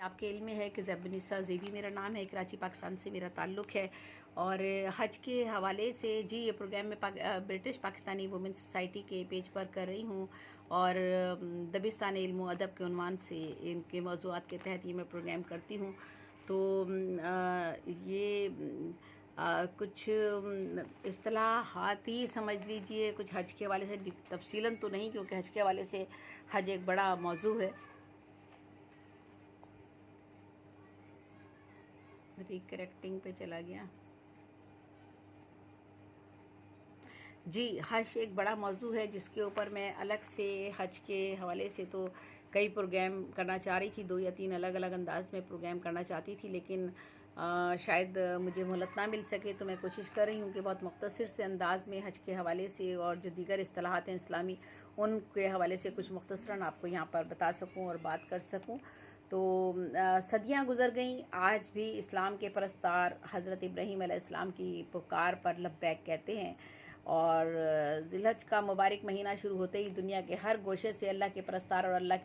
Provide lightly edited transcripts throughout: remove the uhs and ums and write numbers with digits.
आपके इल्म में है कि ज़ैबनिसा ज़ेबी मेरा नाम है, कराची पाकिस्तान से मेरा ताल्लुक़ है। और हज के हवाले से जी ये प्रोग्राम मैं ब्रिटिश पाकिस्तानी वुमेन सोसाइटी के पेज पर कर रही हूँ और दबिस्तान इल्म व अदब के उन्वान से इनके मौज़ूआत के तहत ये मैं प्रोग्राम करती हूँ। तो ये कुछ इस्तिलाहाती समझ लीजिए, कुछ हज के हवाले से तफसीलन तो नहीं, क्योंकि हज के हवाले से हज एक बड़ा मौजू है। रिकरेक्टिंग पे चला गया जी। हज एक बड़ा मौजू है जिसके ऊपर मैं अलग से हज के हवाले से तो कई प्रोग्राम करना चाह रही थी, 2 या 3 अलग अलग अंदाज में प्रोग्राम करना चाहती थी, लेकिन शायद मुझे मोहलत ना मिल सके। तो मैं कोशिश कर रही हूँ कि बहुत मुख्तसर से अंदाज में हज के हवाले से और जो दीगर इस्तिलाहात हैं इस्लामी, उनके हवाले से कुछ मुख्तसरन आपको यहाँ पर बता सकूँ और बात कर सकूँ। तो सदियाँ गुज़र गईं, आज भी इस्लाम के परस्तार हज़रत इब्राहीम अलैहिस्सलाम की पुकार पर लब्बैक कहते हैं। और ज़िलहज का मुबारक महीना शुरू होते ही दुनिया के हर गोशे से अल्लाह के परस्तार और अल्लाह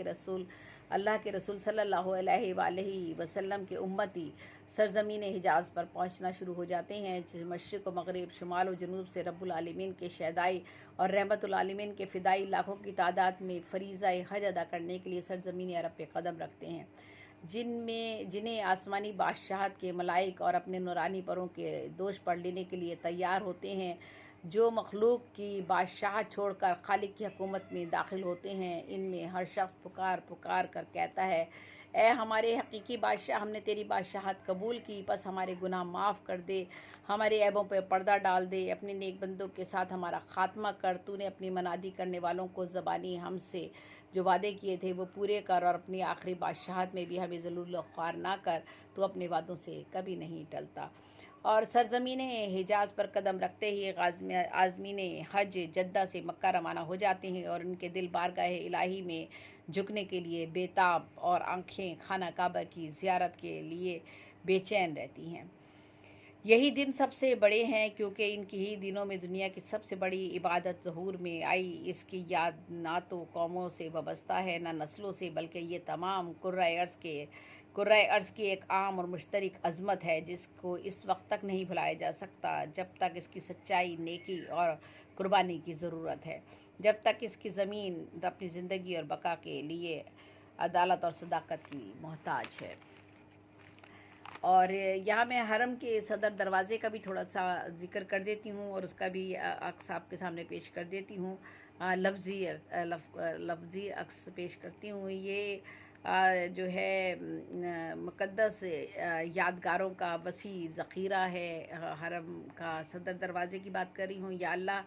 के रसूल सल्लल्लाहु अलैहि वसल्लम के उम्मती सरज़मीन हिजाज़ पर पहुंचना शुरू हो जाते हैं। मशरिक़ व मग़रिब, शुमाल व जनूब से रब्बुल आलमीन के शहदाई और रहमतुल आलमीन के फ़िदाई लाखों की तादाद में फ़रीज़ा हज अदा करने के लिए सरज़मीन अरब पे कदम रखते हैं, जिन्हें आसमानी बादशाहत के मलाइक और अपने नूरानी परों के दोष पढ़ लेने के लिए तैयार होते हैं। जो मखलूक की बादशाहत छोड़कर खालिक की हुकूमत में दाखिल होते हैं, इनमें हर शख्स पुकार कर कहता है, ए हमारे हकीकी बादशाह, हमने तेरी बादशाहत कबूल की, बस हमारे गुनाह माफ़ कर दे, हमारे ऐबों पर पर्दा डाल दे, अपने नेक बंदों के साथ हमारा ख़ात्मा कर। तूने अपनी मनादी करने वालों को ज़बानी हमसे जो वादे किए थे वो पूरे कर, और अपनी आखिरी बादशाहत में भी हमें ज़रूर ख्वार ना कर, तो अपने वादों से कभी नहीं टलता। और सरज़मीन हिजाज़ पर कदम रखते ही आज़मीन हज जद्दा से मक्का रवाना हो जाते हैं और उनके दिल बारगाह इलाही में झुकने के लिए बेताब और आँखें खाना काबा की ज़ियारत के लिए बेचैन रहती हैं। यही दिन सबसे बड़े हैं क्योंकि इनकी ही दिनों में दुनिया की सबसे बड़ी इबादत ज़हूर में आई। इसकी याद ना तो कौमों से वाबस्ता है ना नस्लों से, बल्कि ये तमाम कुर्राए अर्ज़ की एक आम और मुश्तरक अज़मत है जिसको इस वक्त तक नहीं भुलाया जा सकता जब तक इसकी सच्चाई, नेकी और कुर्बानी की ज़रूरत है, जब तक इसकी ज़मीन अपनी ज़िंदगी और बका के लिए अदालत और सदाकत की मोहताज है। और यहाँ मैं हरम के सदर दरवाज़े का भी थोड़ा सा जिक्र कर देती हूँ और उसका भी अक्स आपके सामने पेश कर देती हूँ, लफ्ज़ी अक्स पेश करती हूँ। ये जो है मुक़द्दस यादगारों का वसी ज़ख़ीरा है। हरम का सदर दरवाज़े की बात कर रही हूँ। या अल्लाह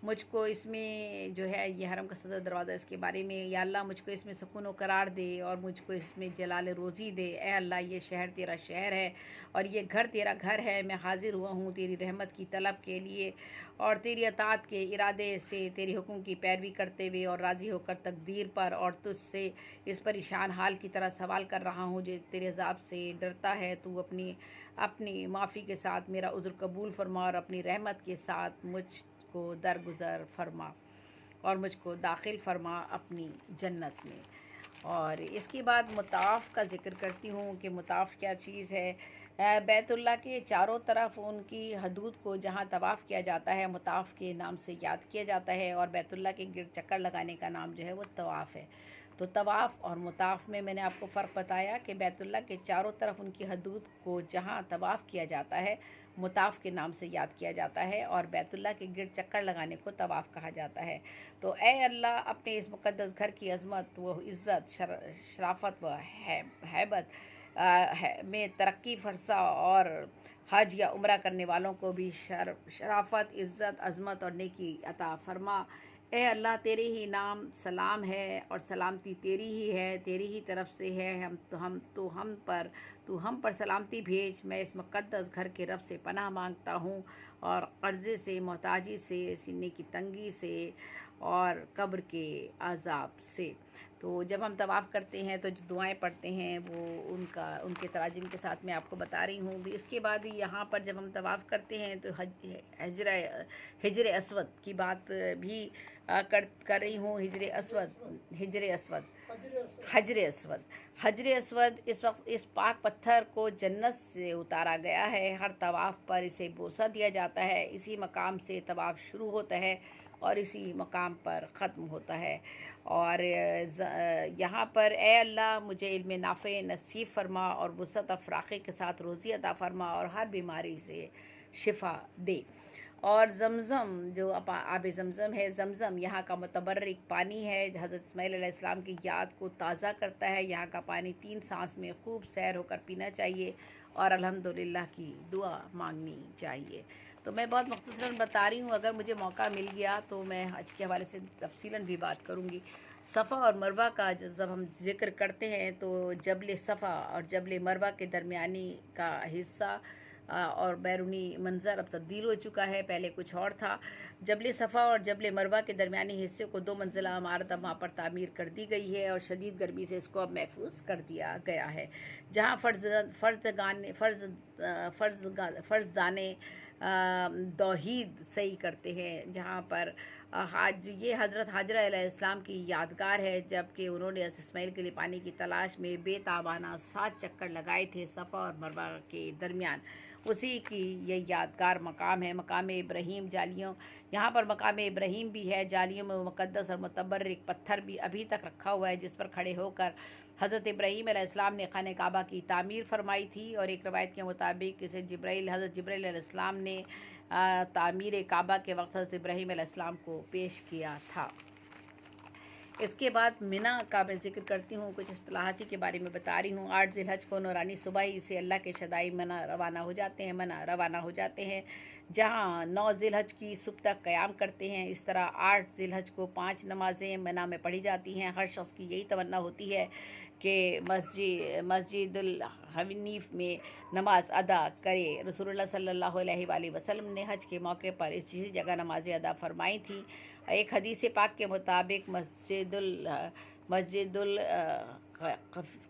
मुझको इसमें जो है ये हरम का सदर दरवाज़ा, इसके बारे में, या अल्लाह मुझको इसमें सुकून व करार दे और मुझको इसमें जलाल रोज़ी दे। ए अल्लाह, ये शहर तेरा शहर है और ये घर तेरा घर है। मैं हाजिर हुआ हूँ तेरी रहमत की तलब के लिए और तेरी अताअत के इरादे से, तेरे हुक्म की पैरवी करते हुए और राज़ी होकर तकदीर पर और तुझसे इस परेशान हाल की तरह सवाल कर रहा हूँ जो तेरे अज़ाब से डरता है। तू अपनी माफ़ी के साथ मेरा उज़्र कबूल फरमा और अपनी रहमत के साथ मुझको दरगुज़र फरमा और मुझको दाखिल फरमा अपनी जन्नत में। और इसके बाद मुताफ़ का ज़िक्र करती हूँ कि मुताफ़ क्या चीज़ है। बैतुल्लाह के चारों तरफ उनकी हदूद को जहाँ तवाफ़ किया जाता है मुताफ़ के नाम से याद किया जाता है, और बैतुल्लाह के गिर्द चक्कर लगाने का नाम जो है वो तवाफ़ है। तो तवाफ़ और मुताफ़ में मैंने आपको फ़र्क बताया कि बैतुल्लाह के चारों तरफ उनकी हदूद को जहाँ तवाफ़ किया जाता है मुताफ़ के नाम से याद किया जाता है, और बैतुल्लाह के गिर्द चक्कर लगाने को तवाफ़ कहा जाता है। तो ए अल्लाह, अपने इस मुक़द्दस घर की अज़मत व इज़्ज़त, शराफ़त व हैबत में तरक्की फ़रसा और हज या उम्रा करने वालों को भी शराफ़त, इज़्ज़त, अज़मत और नेकी अता फ़रमा। ए अल्लाह, तेरे ही नाम सलाम है और सलामती तेरी ही है, तेरी ही तरफ से है। तू हम पर सलामती भेज। मैं इस मुक़द्दस घर के रब से पनाह मांगता हूँ और कर्ज़े से, मोहताजी से, सीने की तंगी से और कब्र के अज़ाब से। तो जब हम तवाफ़ करते हैं तो जो दुआएं पढ़ते हैं वो उनके तराजिम के साथ मैं आपको बता रही हूँ भी। इसके बाद यहाँ पर जब हम तवाफ़ करते हैं तो हिजर अस्वद की बात भी कर रही हूँ। हजर अस्वद इस वक्त इस पाक पत्थर को जन्नत से उतारा गया है। हर तवाफ़ पर इसे बोसा दिया जाता है। इसी मकाम से तवाफ़ शुरू होता है और इसी मकाम पर ख़त्म होता है। और यहाँ पर ए अल्लाह मुझे इल्म नाफ़े नसीब फरमा और वुसअत अफ़राक़ी के साथ रोज़ी अता फरमा और हर बीमारी से शिफ़ा दे। और ज़मज़म जो आब ज़मज़म है, ज़मज़म यहाँ का मुतबर्रिक पानी है। हज़रत इस्माईल अलैहिस्सलाम की याद को ताज़ा करता है। यहाँ का पानी 3 सांस में खूब सैर होकर पीना चाहिए और अल्हम्दुलिल्लाह की दुआ मांगनी चाहिए। तो मैं बहुत मुख्तसरन बता रही हूँ, अगर मुझे मौका मिल गया तो मैं हज के हवाले से तफसीलन भी बात करूँगी। सफ़ा और मरवा का जब हम जिक्र करते हैं तो जबल सफ़ा और जबल मरवा के दरमियानी का हिस्सा और बैरूनी मंज़र अब तब्दील हो चुका है, पहले कुछ और था। जबल सफ़ा और जबल मरवा के दरमियानी हिस्से को 2 मंजिला इमारत अब वहाँ पर तामीर कर दी गई है और शदीद गर्मी से इसको अब महफूज कर दिया गया है। जहाँ फ़र्ज़दाने तौहीद सही करते हैं, जहाँ पर ये हज़रत हाजरा अलैहिस्सलाम की यादगार है, जबकि उन्होंने इस्माइल के लिए पानी की तलाश में बेताबाना 7 चक्कर लगाए थे सफ़ा और मरवा के दरमियान। उसी की ये यादगार मकाम है। मकाम इब्राहीम जालियों, यहाँ पर मकाम इब्राहीम भी है। जालियों में मुक़द्दस और मुतबर्रिक पत्थर भी अभी तक रखा हुआ है, जिस पर खड़े होकर हज़रत इब्राहीम अलैहिस्सलाम ने खाने काबा की तामीर फरमाई थी। और एक रवायत के मुताबिक इसे हज़रत जिब्राइल अलैहिस्सलाम ने तामीर काबा के वक्त हज़रत इब्राहीम अलैहिस्सलाम को पेश किया था। इसके बाद मिना का मैं ज़िक्र करती हूँ, कुछ इस्तिलाहाती के बारे में बता रही हूँ। 8 ज़िलहज को नौरानी सुबह ही से अल्लाह के शदाई मना रवाना हो जाते हैं, जहाँ 9 ज़िलहज की सुबह तक क़याम करते हैं। इस तरह 8 ज़िलहज को 5 नमाज़ें मिना में पढ़ी जाती हैं। हर शख्स की यही तमन्ना होती है कि मस्जिदुल हनीफ में नमाज अदा करे। रसूलुल्लाह सल्लल्लाहु अलैहि वसल्लम ने हज के मौके पर इसी जगह नमाज़ें अदा फरमाई थी। एक हदीस पाक के मुताबिक मस्जिदुल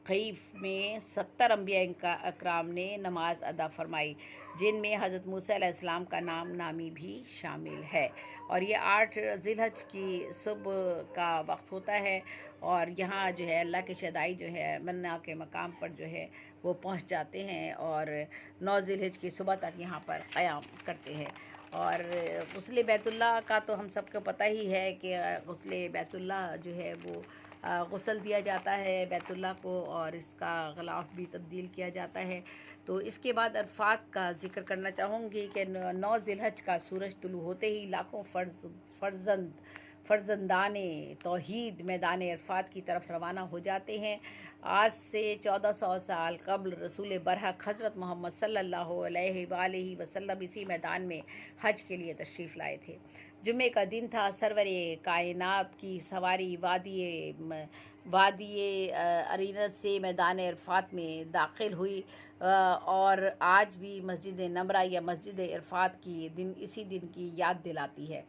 खईफ में 70 अंबिया अकराम ने नमाज अदा फरमाई, जिनमें हज़रत मूसा अलैहिस्सलाम का नाम नामी भी शामिल है। और ये 8 ज़िलहज की सुबह का वक्त होता है और यहाँ जो है अल्लाह के शदाई जो है मन्ना के मकाम पर जो है वो पहुँच जाते हैं और 9 ज़िलहज की सुबह तक यहाँ पर क़याम करते हैं। और गुस्ल बैतुल्लाह का तो हम सबको पता ही है कि गुस्ल बैतुल्लाह जो है वो गुस्ल दिया जाता है बैतुल्लाह को और इसका ग़िलाफ़ भी तब्दील किया जाता है। तो इसके बाद अरफात का ज़िक्र करना चाहूँगी कि 9 ज़िलहज का सूरज तुलू होते ही लाखों फ़र्जंदाने तौहीद मैदान अरफात की तरफ रवाना हो जाते हैं। आज से 1400 साल कबल रसूल बरहक हज़रत मोहम्मद सल्लल्लाहु अलैहि वसल्लम इसी मैदान में हज के लिए तशरीफ़ लाए थे। जुम्मे का दिन था। सरवरे कायनात की सवारी वादी अरीनत से मैदान अरफात में दाखिल हुई और आज भी मस्जिद नमरा या मस्जिद अरफात की इसी दिन की याद दिलाती है,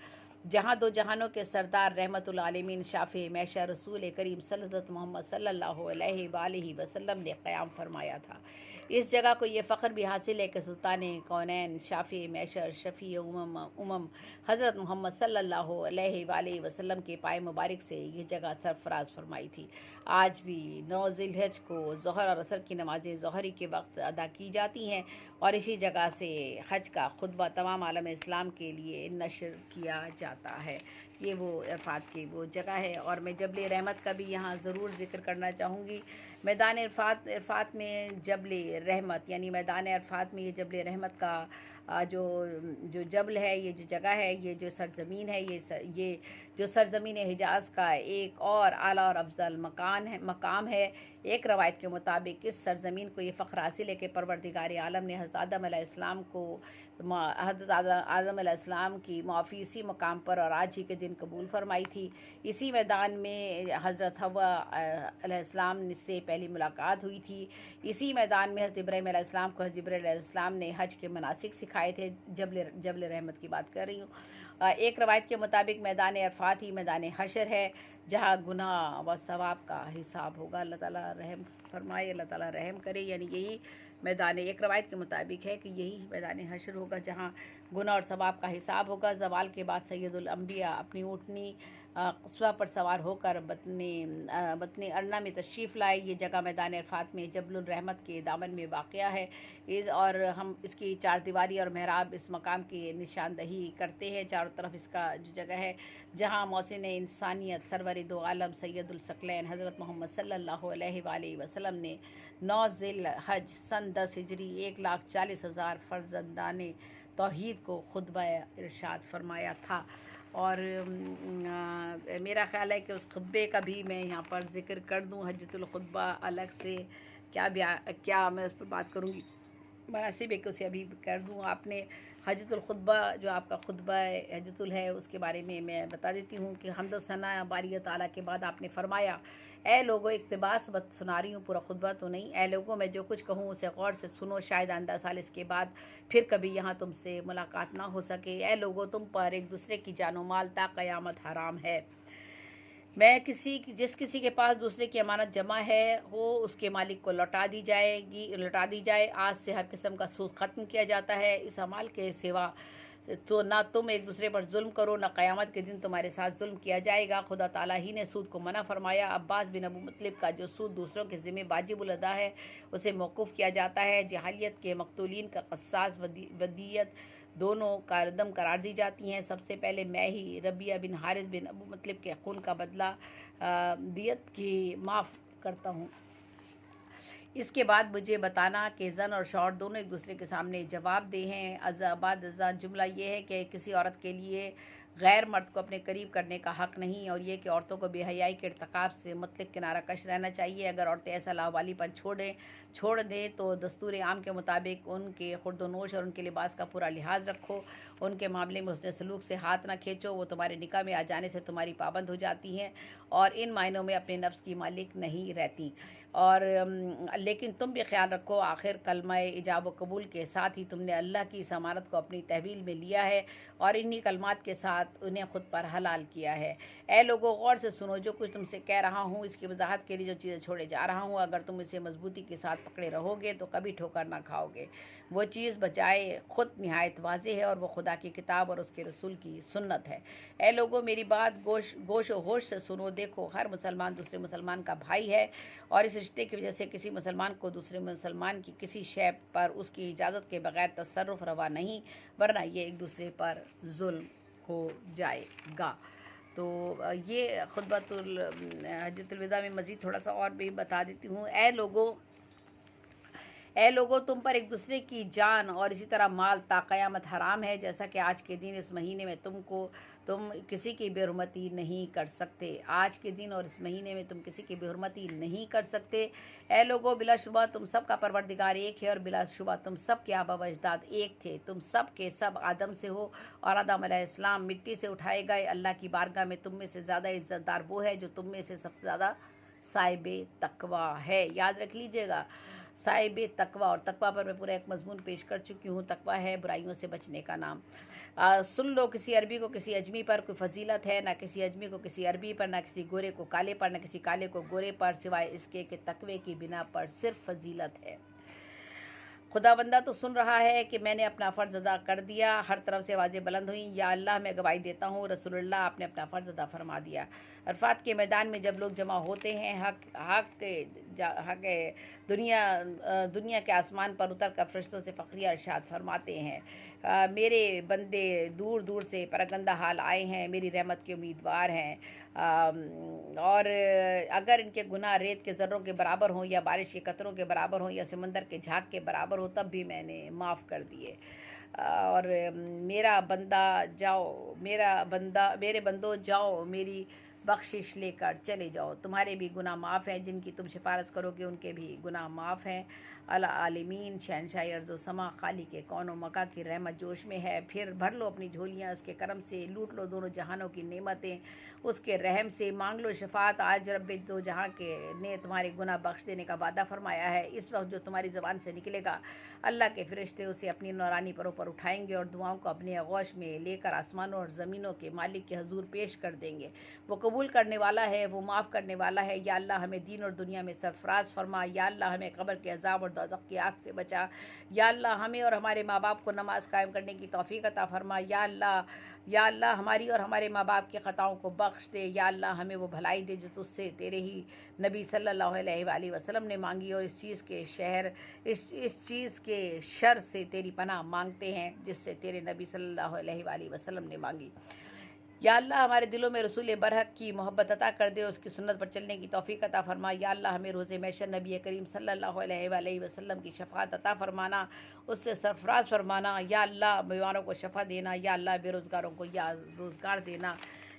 जहाँ 2 जहानों के सरदार रहमतुल आलमीन शाफ़े मैशा रसूल करीम हज़रत मोहम्मद सल्लल्लाहु अलैहि वसल्लम ने क़याम फरमाया था। इस जगह को ये फ़ख्र भी हासिल है कि सुल्तान कौनैन शाफ़ी मैशर शफ़ी उमम हज़रत मोहम्मद सल्लल्लाहु अलैहि वसल्लम के पाए मुबारक से ये जगह सरफराज फरमाई थी। आज भी 9 ज़िलहज को ज़ोहर और असर की नमाज़ें ज़ोहरी के वक्त अदा की जाती हैं और इसी जगह से हज का खुतबा तमाम आलम इस्लाम के लिए नशर किया जाता है। ये वो अरफात की वो जगह है। और मैं जबल रहमत का भी यहाँ ज़रूर ज़िक्र करना चाहूँगी। मैदान अरफात में जबल रहमत यानी मैदान अरफात में ये जबल रहमत का जो जबल है, ये जो जगह है, ये जो सरज़मीन है, ये जो सरज़मीन हिजाज़ का एक और आला और अफजल मकाम है। एक रवायत के मुताबिक इस सरज़मीन को ये फ़ख्र हासिल है कि परवरदिगार आलम ने हज़रत आदम अलैहिस्सलाम की मुआफ़ी इसी मकाम पर और आज ही के दिन कबूल फरमाई थी। इसी मैदान में हज़रत हव्वा अलैहिस्सलाम से पहली मुलाकात हुई थी। इसी मैदान में हज़रत इब्राहीम अलैहिस्सलाम को हज़रत जिब्रील अलैहिस्सलाम ने हज के मनासिक सिखाए थे। जबल रहमत की बात कर रही हूँ। एक रवायत के मुताबिक मैदान अरफात ही मैदान हशर है, जहाँ गुनाह व सवाब का हिसाब होगा। अल्लाह ताला रहम फरमाए, अल्लाह ताला रहम करे। यानी यही मैदान, एक रवायत के मुताबिक है कि यही मैदान हशर होगा जहाँ गुनाह और सवाब का हिसाब होगा। ज़वाल के बाद सैयदुल अंबिया अपनी ऊँटनी कस्वा पर सवार होकर बतने अरना में तशरीफ़ लाए। ये जगह मैदान अरफात में जबलुल रहमत के दामन में वाक़या है। और हम इसकी चार दीवारी और महराब इस मकाम की निशानदही करते हैं। चारों तरफ इसका जो जगह है जहाँ मौसिन इंसानियत सरवर दो आलम सैयदुल सकलैन हज़रत मोहम्मद सल्लल्लाहु अलैहि वसल्लम ने 9 ज़िल हज सन 10 हिजरी 1,40,000 फ़र्ज़ंदाने तौहीद को खुतबा इरशाद फरमाया था। और मेरा ख़्याल है कि उस खुतबे का भी मैं यहाँ पर ज़िक्र कर दूँ। हज्जतुल खुतबा अलग से क्या मैं उस पर बात करूँगी, मुनासिब है कि उसे अभी कर दूँ। आपने हज्जतुल खुतबा, जो आपका खुतबा हज्जतुल है, उसके बारे में मैं बता देती हूँ कि हम्द व सना बारी ताला के बाद आपने फरमाया, ए लोगों इक़्तिबास बत सुना रही हूँ, पूरा खुतबा तो नहीं। ए लोगों, मैं जो कुछ कहूँ उसे गौर से सुनो, शायद आइंदा साल इसके बाद फिर कभी यहाँ तुमसे मुलाकात ना हो सके। ए लोगों, तुम पर एक दूसरे की जानो माल ता क़यामत हराम है। जिस किसी के पास दूसरे की अमानत जमा है हो, उसके मालिक को लौटा दी जाए। आज से हर किस्म का सूद ख़त्म किया जाता है। इस अमाल के सिवा तो ना तुम एक दूसरे पर जुल्म करो, ना क़यामत के दिन तुम्हारे साथ जुल्म किया जाएगा। खुदा ताला ही ने सूद को मना फरमाया। अब्बास बिन अबू मुत्तलिब का जो सूद दूसरों के ज़िम्मे वाजिबुल अदा है, उसे मौकूफ़ किया जाता है। जहालियत के मक़तूलीन का क़सास वदीयत दोनों का रदम करार दी जाती हैं। सबसे पहले मैं ही रबिया बिन हारिस बिन अबू मुत्तलिब के खून का बदला दियत की माफ़ करता हूँ। इसके बाद मुझे बताना कि ज़न और शौहर दोनों एक दूसरे के सामने जवाबदेह हैं। अज़ा जुमला ये है कि किसी औरत के लिए गैर मर्द को अपने करीब करने का हक़ नहीं, और ये कि औरतों को बेहयाई के इर्तिकाब से मुतलक किनारा कश रहना चाहिए। अगर औरतें ऐसा लावालीपन छोड़ दें तो दस्तूर आम के मुताबिक उनके खुर्दोनोश और उनके लिबास का पूरा लिहाज रखो। उनके मामले में उसने सलूक से हाथ ना खींचो। वो तुम्हारे निकाह में आ जाने से तुम्हारी पाबंद हो जाती हैं और इन मायनों में अपने नफ्स की मालिक नहीं रहती। और लेकिन तुम भी ख्याल रखो, आखिर कलमा इजाब व कबूल के साथ ही तुमने अल्लाह की इस अमानत को अपनी तहवील में लिया है और इन्हीं कलमात के साथ उन्हें खुद पर हलाल किया है। ए लोगों, गौर से सुनो, जो कुछ तुमसे कह रहा हूँ इसकी वजाहत के लिए जो चीज़ें छोड़े जा रहा हूँ, अगर तुम इसे मजबूती के साथ पकड़े रहोगे तो कभी ठोकर ना खाओगे। वो चीज़ बजाय खुद निहायत वाज़ेह है और वह खुदा की किताब और उसके रसूल की सुन्नत है। ए लोगों, मेरी बात गोश व होश से सुनो। देखो, हर मुसलमान दूसरे मुसलमान का भाई है और इस रिश्ते की वजह से किसी मुसलमान को दूसरे मुसलमान की किसी शय पर उसकी इजाज़त के बगैर तसर्रुफ़ रवा नहीं, वरना ये एक दूसरे पर जुल्म हो जाएगा। तो ये खुतबतुल हज्जतुल विदा में मज़ीद थोड़ा सा और भी बता देती हूँ। ए लोगों, तुम पर एक दूसरे की जान और इसी तरह माल ता क़यामत हराम है। जैसा कि आज के दिन इस महीने में तुम किसी की बेहुरमती नहीं कर सकते। आज के दिन और इस महीने में तुम किसी की बेहुरमती नहीं कर सकते। ए लोगों, बिलाशुबा तुम सब का परवरदिगार एक है और बिलाशुबा तुम सब के आबा व अजदाद एक थे। तुम सब के सब आदम से हो और आदम अलैहिस्सलाम मिट्टी से उठाए गए। अल्लाह की बारगाह में तुम में से ज़्यादा इज़्ज़तदार वो है जो तुम में से सबसे ज़्यादा साहिब तकवा है। याद रख लीजिएगा, साहिब तकवा। और तकवा पर मैं पूरा एक मजमून पेश कर चुकी हूँ। तकवा है बुराइयों से बचने का नाम। सुन लो, किसी अरबी को किसी अजमी पर कोई फजीलत है, ना किसी अजमी को किसी अरबी पर, ना किसी गोरे को काले पर, ना किसी काले को गोरे पर, सिवाय इसके कि तकवे की बिना पर सिर्फ फजीलत है। खुदाबंदा तो सुन रहा है कि मैंने अपना फ़र्ज़ अदा कर दिया। हर तरफ से आवाज़ें बुलंद हुई, या अल्लाह मैं गवाही देता हूँ, रसूलुल्लाह आपने अपना फ़र्ज़ अदा फरमा दिया। अरफात के मैदान में जब लोग जमा होते हैं, हक दुनिया के आसमान पर उतर कर फरिश्तों से फ़ख्रिया इरशाद फरमाते हैं, मेरे बंदे दूर दूर से परगंदा हाल आए हैं, मेरी रहमत के उम्मीदवार हैं। और अगर इनके गुनाह रेत के ज़र्रों के बराबर हों या बारिश के कतरों के बराबर हों या समंदर के झाग के बराबर हो, तब भी मैंने माफ़ कर दिए। और मेरे बंदो जाओ, मेरी बख्शिश लेकर चले जाओ। तुम्हारे भी गुनाह माफ़ हैं, जिनकी तुम सिफारिश करोगे उनके भी गुनाह माफ़ हैं। अला आलिमीन, शहनशाह अर्ज़ व समा, खाली के कौन व मका की रहमत जोश में है। फिर भर लो अपनी झोलियाँ उसके करम से, लूट लो दोनों जहानों की नेमतें उसके रहम से। मांग लो शफात, आज रब दो जहाँ के ने तुम्हारे गुनाह बख्श देने का वादा फरमाया है। इस वक्त जो तुम्हारी ज़बान से निकलेगा, अल्लाह के फ़रिश्ते उसे अपनी नौरानी परों पर उठाएंगे और दुआओं को अपने आगोश में लेकर आसमानों और ज़मीनों के मालिक के हजूर पेश कर देंगे। वो कबूल करने वाला है, वो माफ़ करने वाला है। या अल्लाह हमें दीन और दुनिया में सरफराज फरमा। या अल्लाह हमें कब्र के अजाब और दोज़ख की आग से बचा। या अल्लाह हमें और हमारे माँ बाप को नमाज कायम करने की तौफीक अता फरमा। या अल्लाह हमारी और हमारे माँ बाप की ख़ताओं को बख्श दे। या अल्लाह हमें वो भलाई दे जो तुझसे तेरे ही नबी सल्लल्लाहु अलैहि वसल्लम ने मांगी, और इस चीज़ के शर से तेरी पनाह मांगते हैं जिससे तेरे नबी सल्लल्लाहु अलैहि वसल्लम ने मांगी। या अल्लाह हमारे दिलों में रसूल बरहक की मोहब्बत अता कर दे, उसकी सुन्नत पर चलने की तौफीक अता फरमा। या अल्लाह हमें रोज़े महशर नबी करीम सल्लल्लाहु अलैहि वसल्लम की शफ़ाअत अता फरमाना, उससे सरफराज फरमाना। या अल्लाह बीमारों को शफ़ा देना। या अल्लाह बेरोज़गारों को या रोज़गार देना।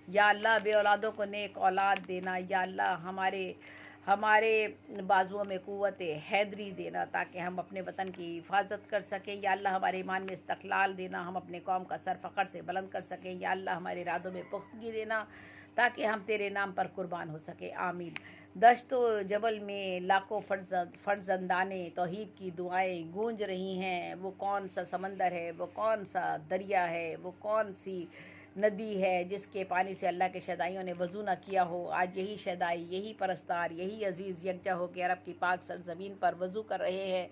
या अल्लाह बे औलादों को नेक औलाद देना। या अल्लाह हमारे बाजुओं में क़ुव्वत हैदरी देना ताकि हम अपने वतन की हिफाजत कर सकें। या अल्लाह हमारे ईमान में इस्तक़लाल देना, हम अपने कौम का सर फ़ख्र से बुलंद कर सकें। या अल्लाह हमारे इरादों में पुख्तगी देना ताकि हम तेरे नाम पर कुर्बान हो सके। आमीन। दश्तो जबल में लाखों फर्जंदाने तौहीद की दुआएं गूंज रही हैं। वो कौन सा समंदर है, वो कौन सा दरिया है, वो कौन सी नदी है जिसके पानी से अल्लाह के शदाइयों ने वज़ू न किया हो। आज यही शदाई, यही परस्तार, यही अजीज़ यकजा हो के अरब की पाक सरज़मीन पर वज़ू कर रहे हैं,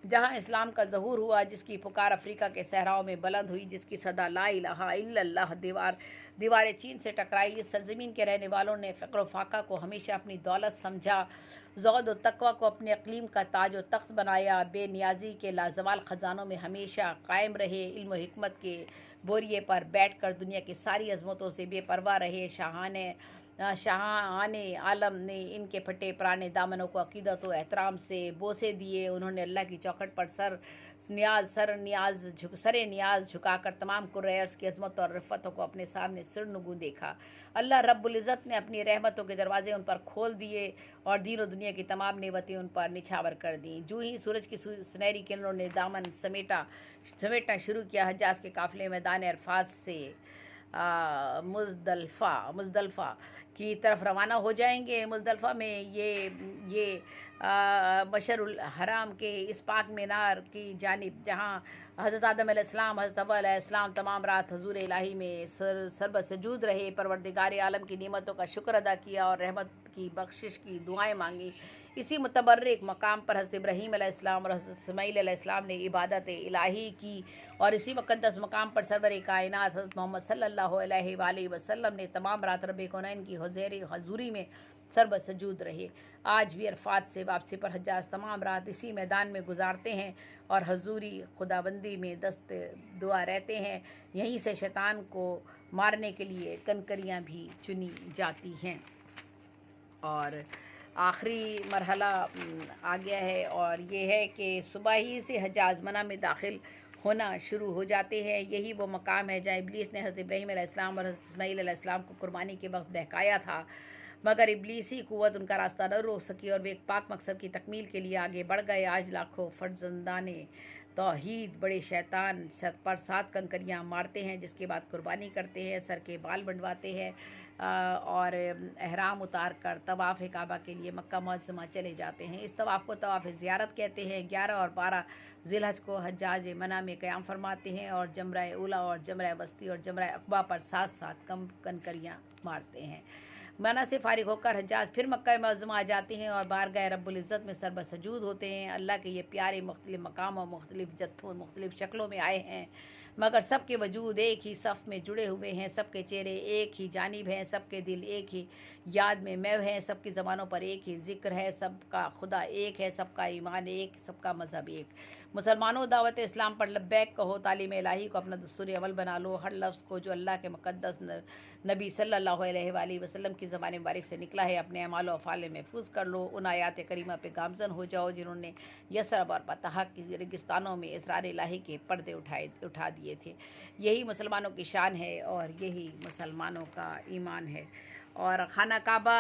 जहाँ इस्लाम का ज़हूर हुआ, जिसकी पुकार अफ्रीका के सहराओं में बुलंद हुई, जिसकी सदा ला इलाहा इल्लल्लाह दीवारें चीन से टकराई। इस सरज़मीन के रहने वालों ने फ़क्र फ़ाका को हमेशा अपनी दौलत समझा, ज़ुहद व तक़वा को अपने अक़लीम का ताज व तख्त बनाया। बेनियाज़ी के लाजवाल ख़जानों में हमेशा कायम रहे, इल्म व हिकमत के बोरिए पर बैठकर दुनिया की सारी अज़मतों से बेपरवाह रहे। शाहाने आलम ने इनके फटे पुराने दामनों को अक़ीदत व एहतराम से बोसे दिए। उन्होंने अल्लाह की चौखट पर सर नियाज झुकाकर तमाम कुरैश की अज़मत और रिफ़तों को अपने सामने सिरनुगू देखा। अल्लाह रब्बुल इज़्ज़त ने अपनी रहमतों के दरवाजे उन पर खोल दिए और दीन और दुनिया की तमाम नेमतें उन पर निछावर कर दी। जो ही सूरज की सुनहरी किरणों ने दामन समेटना शुरू किया, हज्जाज के काफ़िले मैदान अरफात से मुज़दलफ़ा की तरफ रवाना हो जाएंगे। मुज़दलफ़ा में ये मशरुल हराम के इस पाक मीनार की जानिब जहाँ हज़रत आदम अलैहिस्सलाम, हज़रत हव्वा अलैहिस्सलाम तमाम रात हुज़ूर इलाही में सरबसजूद रहे, परवरदिगार आलम की नेमतों का शुक्र अदा किया और रहमत की बख्शिश की दुआएं मांगी। इसी मुतबर्रिक मकाम पर हज़रत इब्राहीम अलैहिस्सलाम और हज़रत इस्माईल अलैहिस्सलाम ने इबादत इलाही की, और इसी मुक़द्दस मकाम पर सरवर कायनात हज़रत मोहम्मद सल्लल्लाहु अलैहि वसल्लम ने तमाम रात रब कौनैन की हज़ूरी में सरबसजूद रहे। आज भी अरफात से वापसी पर हज्जाज तमाम रात इसी मैदान में गुजारते हैं और हज़ूरी खुदाबंदी में दस्त दुआ रहते हैं। यहीं से शैतान को मारने के लिए कनकरियाँ भी चुनी जाती हैं। और आखिरी मरहला आ गया है, और ये है कि सुबह ही से हज्जाज मना में दाखिल होना शुरू हो जाते हैं। यही वो मकाम है जहाँ इब्लीस ने हज़रत इब्राहीम अलैहिस्सलाम और हज़रत इस्माईल अलैहिस्सलाम को कुर्बानी के वक्त बहकाया था, मगर इब्लीसी क़ुव्वत उनका रास्ता न रोक सकी और वे एक पाक मकसद की तकमील के लिए आगे बढ़ गए। आज लाखों फर्जंदाने तौहीद बड़े शैतान सर पर 7 कंकरियाँ मारते हैं, जिसके बाद कुर्बानी करते हैं, सर के बाल बनवाते हैं और एहराम उतार कर तवाफ़ काबा के लिए मक्का मुअज़्ज़मा चले जाते हैं। इस तवाफ़ को तवाफ़ ज़ियारत कहते हैं। 11 और 12 ज़िलहज को हज्जाज मना में क़याम फरमाते हैं और जमरा उला और जमरा वस्ती और जमरा अक़बा पर 7-7 कंकरियाँ मारते हैं। मना से फ़ारिग होकर हज्जाज फिर मक्का मुअज़्ज़मा आ जाते हैं और बारगाह रब्बुल इज़्ज़त में सरबसजूद होते हैं। अल्लाह के ये प्यारे मुख्तलिफ़ मकाम और मुख्तलिफ़ जत्थों मुख्तलिफ़ शक्लों में आए हैं, मगर सबके वजूद एक ही सफ़ में जुड़े हुए हैं, सबके चेहरे एक ही जानिब हैं, सबके दिल एक ही याद में मैव हैं, सबकी ज़बानों पर एक ही ज़िक्र है, सबका खुदा एक है, सबका ईमान एक, सबका मज़हब एक। मुसलमानों दावत इस्लाम पर लब्बैक कहो, तालीम इलाही को अपना दस्तूर अमल बना लो। हर लफ्ज़ को जो अल्लाह के मुक़द्दस नबी सल्लल्लाहु अलैहि वसल्लम की ज़बान मुबारक से निकला है अपने अमाल व अफ़ाल में महफूज़ कर लो। उन आयात करीमा पे गामज़न हो जाओ जिन्होंने यसरब और पताह की रेगिस्तानों में इसरार इलाही के पर्दे उठा दिए थे। यही मुसलमानों की शान है और यही मुसलमानों का ईमान है। और खाना काबा,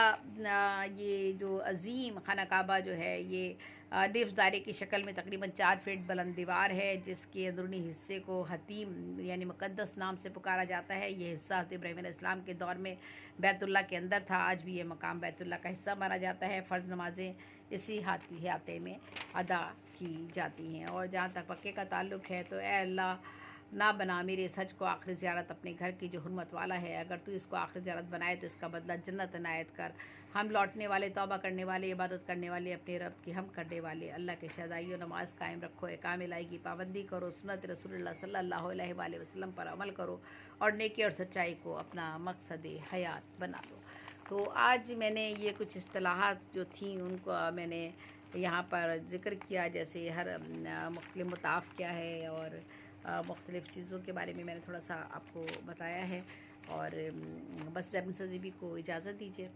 ये जो अजीम खाना काबा जो है ये निफ्स दायरे की शक्ल में तकरीबन 4 फीट बुलंद दीवार है, जिसके अंदरूनी हिस्से को हतीम यानी मुक़द्दस नाम से पुकारा जाता है। ये हिस्सा हज़रत इब्राहीम अलैहिस्सलाम के दौर में बैतुल्लाह के अंदर था। आज भी ये मकाम बैतुल्लाह का हिस्सा माना जाता है। फ़र्ज़ नमाज़ें इसी अहाते में अदा की जाती हैं। और जहाँ तक मक्के का ताल्लुक़ है तो ए अल्लाह, ना बना मेरे इस हज को आखिरी ज़ियारत अपने घर की जो हुर्मत वाला है। अगर तू इसको आखिरी ज़ियारत बनाए तो इसका बदला जन्नत इनायत कर। हम लौटने वाले, तौबा करने वाले, इबादत करने वाले, अपने रब की हम करने वाले अल्लाह के शहदाइयों, नमाज कायम रखो, एकाम इलाही की पाबंदी करो, सुन्नत रसूलुल्लाह सल्लल्लाहु अलैहि वसल्लम पर अमल करो और नेकी और सच्चाई को अपना मकसद हयात बना दो। तो आज मैंने ये कुछ इस्तिलाहात जो थी उनको मैंने यहाँ पर ज़िक्र किया, जैसे हर मुख्तलिफ मुताफ़ क्या है और मुख्तलिफ़ चीज़ों के बारे में मैंने थोड़ा सा आपको बताया है। और बस जब सजीबी को इजाज़त दीजिए।